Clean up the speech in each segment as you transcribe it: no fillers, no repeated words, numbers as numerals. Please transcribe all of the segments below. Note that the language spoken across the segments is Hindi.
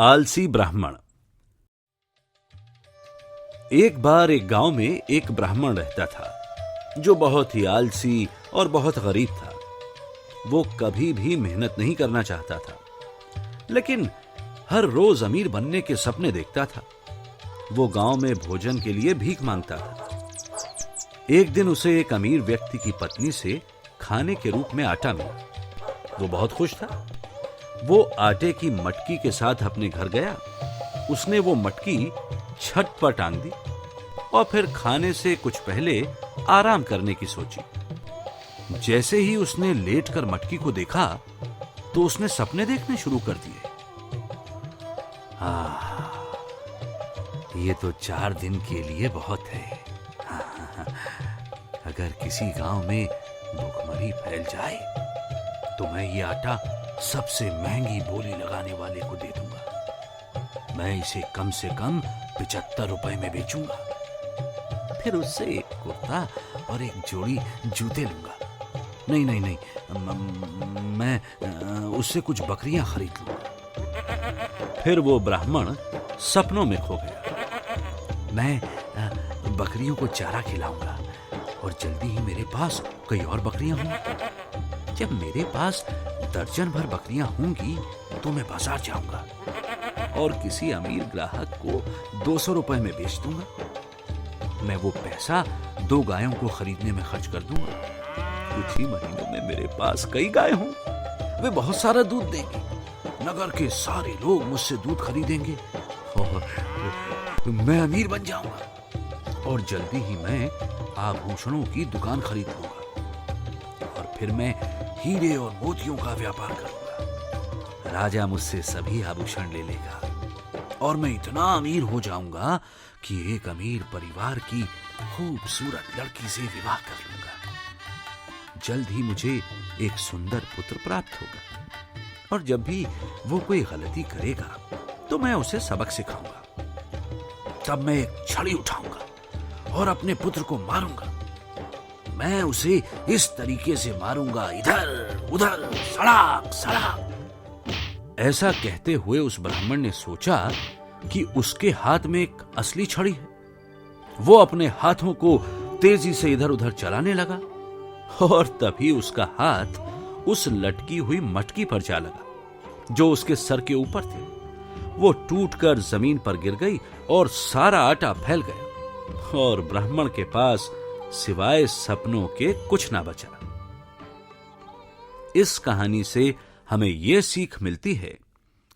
आलसी ब्राह्मण। एक बार एक गांव में एक ब्राह्मण रहता था जो बहुत ही आलसी और बहुत गरीब था। वो कभी भी मेहनत नहीं करना चाहता था, लेकिन हर रोज अमीर बनने के सपने देखता था। वो गांव में भोजन के लिए भीख मांगता था। एक दिन उसे एक अमीर व्यक्ति की पत्नी से खाने के रूप में आटा मिला। वो बहुत खुश था। वो आटे की मटकी के साथ अपने घर गया। उसने वो मटकी छत पर टांग दी और फिर खाने से कुछ पहले आराम करने की सोची। जैसे ही उसने लेटकर मटकी को देखा तो उसने सपने देखने शुरू कर दिए। ये तो 4 दिन के लिए बहुत है। अगर किसी गांव में भुखमरी फैल जाए तो मैं ये आटा सबसे महंगी बोली लगाने वाले को दे दूंगा। मैं इसे कम से कम 75 रुपए में बेचूंगा। फिर उससे एक कुर्ता और एक जोड़ी जूते लूंगा। नहीं, मैं उससे कुछ बकरियां खरीद लूंगा। फिर वो ब्राह्मण सपनों में खो गया। मैं बकरियों को चारा खिलाऊंगा और जल्दी ही मेरे पास कई और बकरियां होंगी। जब मेरे पास दर्जन भर बकरियां होंगी तो मैं बाजार जाऊंगा और किसी अमीर ग्राहक को 200 रुपए में बेच दूंगा। मैं वो पैसा 2 गायों को खरीदने में खर्च कर दूंगा। कुछ ही महीनों में मेरे पास कई गाय हों, वे बहुत सारा दूध देंगी। नगर के सारे लोग मुझसे दूध खरीदेंगे और मैं अमीर बन जाऊंगा और जल्दी ही मैं आभूषणों की दुकान खरीद लूंगा और फिर मैं हीरे और मोतियों का व्यापार करूंगा। राजा मुझसे सभी आभूषण ले लेगा और मैं इतना अमीर हो जाऊंगा कि एक अमीर परिवार की खूबसूरत लड़की से विवाह कर लूंगा। जल्द ही मुझे एक सुंदर पुत्र प्राप्त होगा और जब भी वो कोई गलती करेगा तो मैं उसे सबक सिखाऊंगा। तब मैं एक छड़ी उठाऊंगा और अपने पुत्र को मारूंगा। मैं उसे इस तरीके से मारूंगा, इधर उधर, सड़ाक सड़ाक। ऐसा कहते हुए उस ब्राह्मण ने सोचा कि उसके हाथ में एक असली छड़ी है। वो अपने हाथों को तेजी से इधर उधर चलाने लगा और तभी उसका हाथ उस लटकी हुई मटकी पर जा लगा जो उसके सर के ऊपर थी। वो टूटकर जमीन पर गिर गई और सारा आटा फैल गया और ब्राह्मण के पास सिवाय सपनों के कुछ ना बचा। इस कहानी से हमें यह सीख मिलती है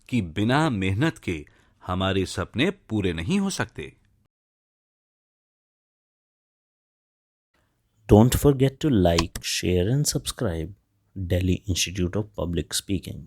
कि बिना मेहनत के हमारे सपने पूरे नहीं हो सकते। Don't forget to like, share and subscribe Delhi Institute of Public Speaking.